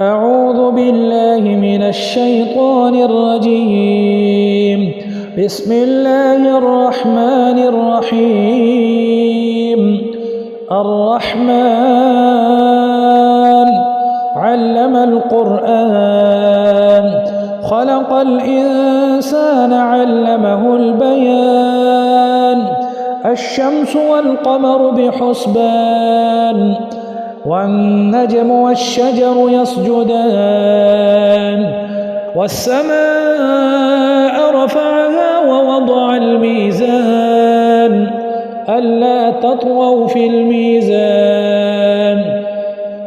أعوذ بالله من الشيطان الرجيم. بسم الله الرحمن الرحيم. الرحمن علم القرآن، خلق الإنسان علمه البيان. الشمس والقمر بحسبان، والنجم والشجر يسجدان. والسماء رفعها ووضع الميزان، ألا تطغوا في الميزان.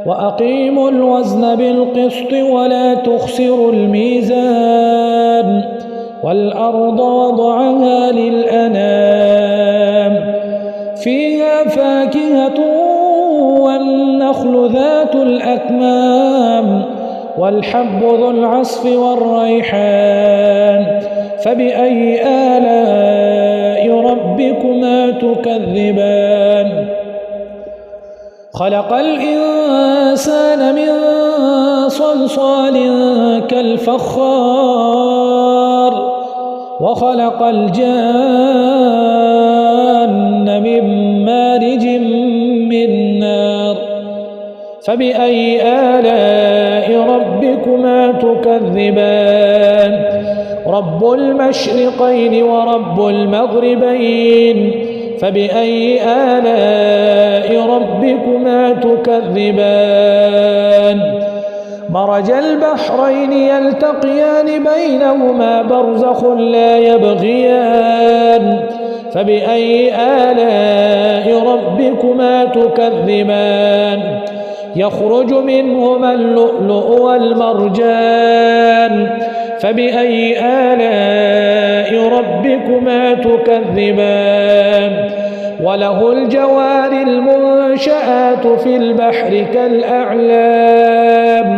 وأقيموا الوزن بالقسط ولا تخسروا الميزان. والأرض وضعها للأنام، فيها فاكهة والنخل ذات الأكمام، والحب ذو العصف والريحان. فبأي آلاء ربكما تكذبان؟ خلق الإنسان من صلصال كالفخار، وخلق الجان من مارج من نار. فبأي آلاء ربكما تكذبان؟ رب المشرقين ورب المغربين، فبأي آلاء ربكما تكذبان؟ مرج البحرين يلتقيان بينهما برزخ لا يبغيان. فبأي آلاء ربكما تكذبان؟ يخرج منهما اللؤلؤ والمرجان. فبأي آلاء ربكما تكذبان؟ وله الجوار المنشآت في البحر كالأعلام.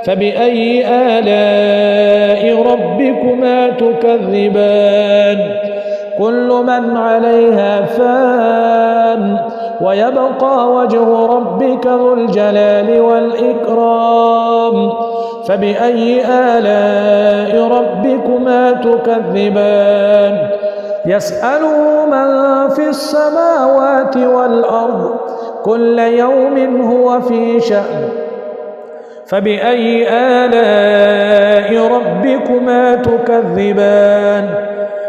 فبأي آلاء ربكما تكذبان؟ كل من عليها فان، ويبقى وجه ربك ذو الجلال والإكرام. فبأي آلاء ربكما تكذبان؟ يسأله من في السماوات والأرض، كل يوم هو في شأن. فبأي آلاء ربكما تكذبان؟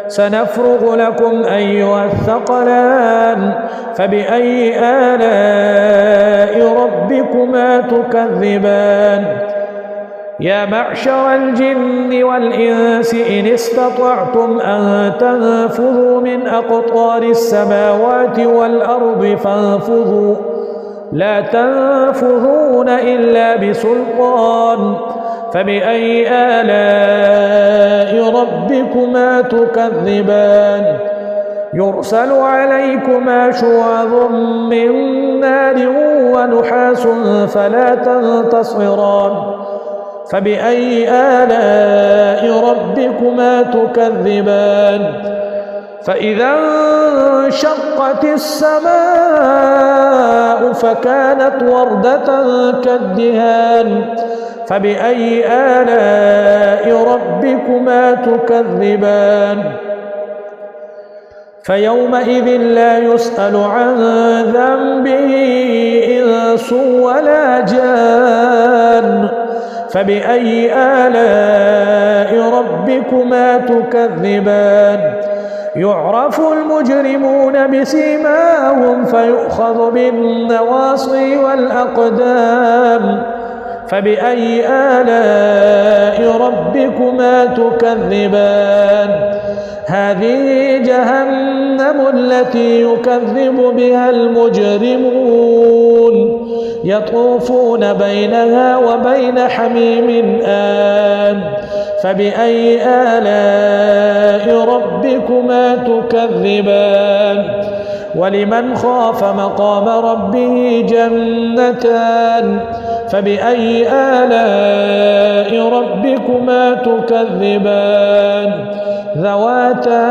سنفرغ لكم أيها الثقلان. فبأي آلاء ربكما تكذبان؟ يا معشر الجن والإنس إن استطعتم أن تنفذوا من أقطار السماوات والأرض فانفذوا، لا تنفذون إلا بسلطان. فبأي آلاء ربكما تكذبان؟ يرسل عليكما شواظ من نار ونحاس فلا تنتصران. فبأي آلاء ربكما تكذبان؟ فإذا انشقت السماء فكانت وردة كالدهان. فبأي آلاء ربكما تكذبان؟ فيومئذ لا يسأل عن ذنبه إنس ولا جان. فبأي آلاء ربكما تكذبان؟ يعرف المجرمون بسيماهم فيؤخذ بالنواصي والأقدام. فبأي آلاء ربكما تكذبان؟ هذه جهنم التي يكذب بها المجرمون، يطوفون بينها وبين حميم آن. فبأي آلاء ربكما تكذبان؟ ولمن خاف مقام ربه جنتان. فبأي آلاء ربكما تكذبان؟ ذواتا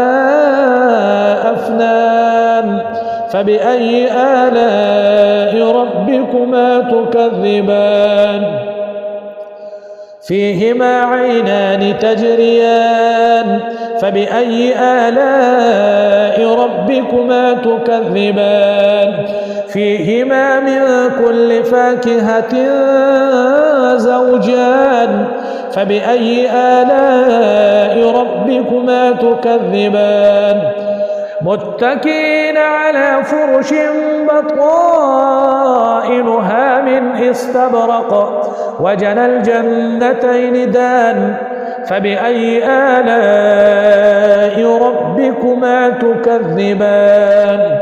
أفنان. فبأي آلاء ربكما تكذبان؟ فيهما عينان تجريان فبأي آلاء ربكما تكذبان فيهما من كل فاكهة زوجان فبأي آلاء ربكما تكذبان متكئين على فرش بطائنها من استبرق وجنى الجنتين دان فبأي آلاء ربكما تكذبان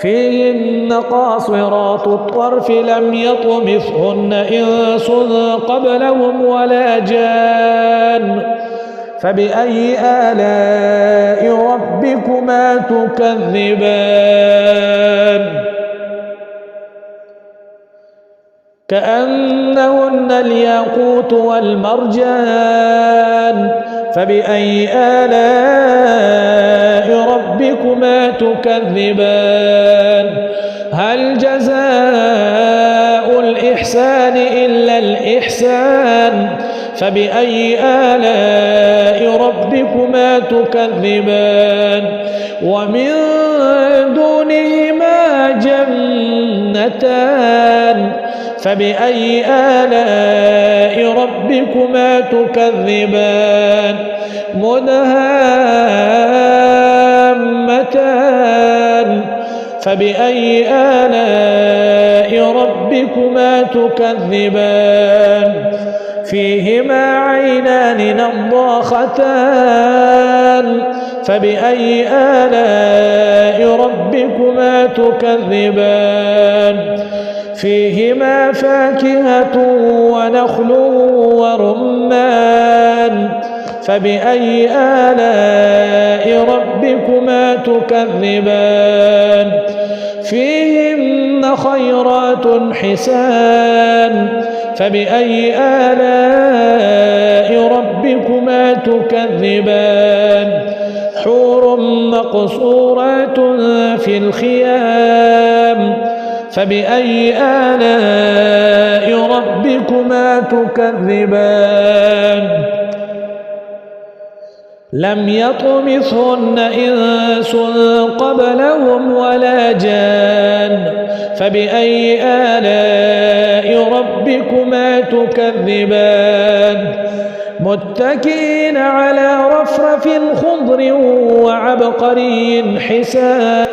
فيهن قاصرات الطرف لم يطمثهن إنس قبلهم ولا جان فبأي آلاء ربكما تكذبان كأنهن الياقوت والمرجان فبأي آلاء ربكما تكذبان هل جزاء الإحسان إلا الإحسان فبأي آلاء ربكما تكذبان ومن دونهما جنتان فبأي آلاء ربكما تكذبان مدهامتان فبأي آلاء ربكما تكذبان فيهما عينان نضاختان فبأي آلاء ربكما تكذبان فيهما فاكهة ونخل ورمان فبأي آلاء ربكما تكذبان فيهن خيرات حسان فبأي آلاء ربكما تكذبان حور مقصورات في الخيام فبأي آلاء ربكما تكذبان لم يطمثهن إنس قبلهم ولا جان فبأي آلاء ربكما تكذبان متكئين على رفرف خضر وعبقري حسان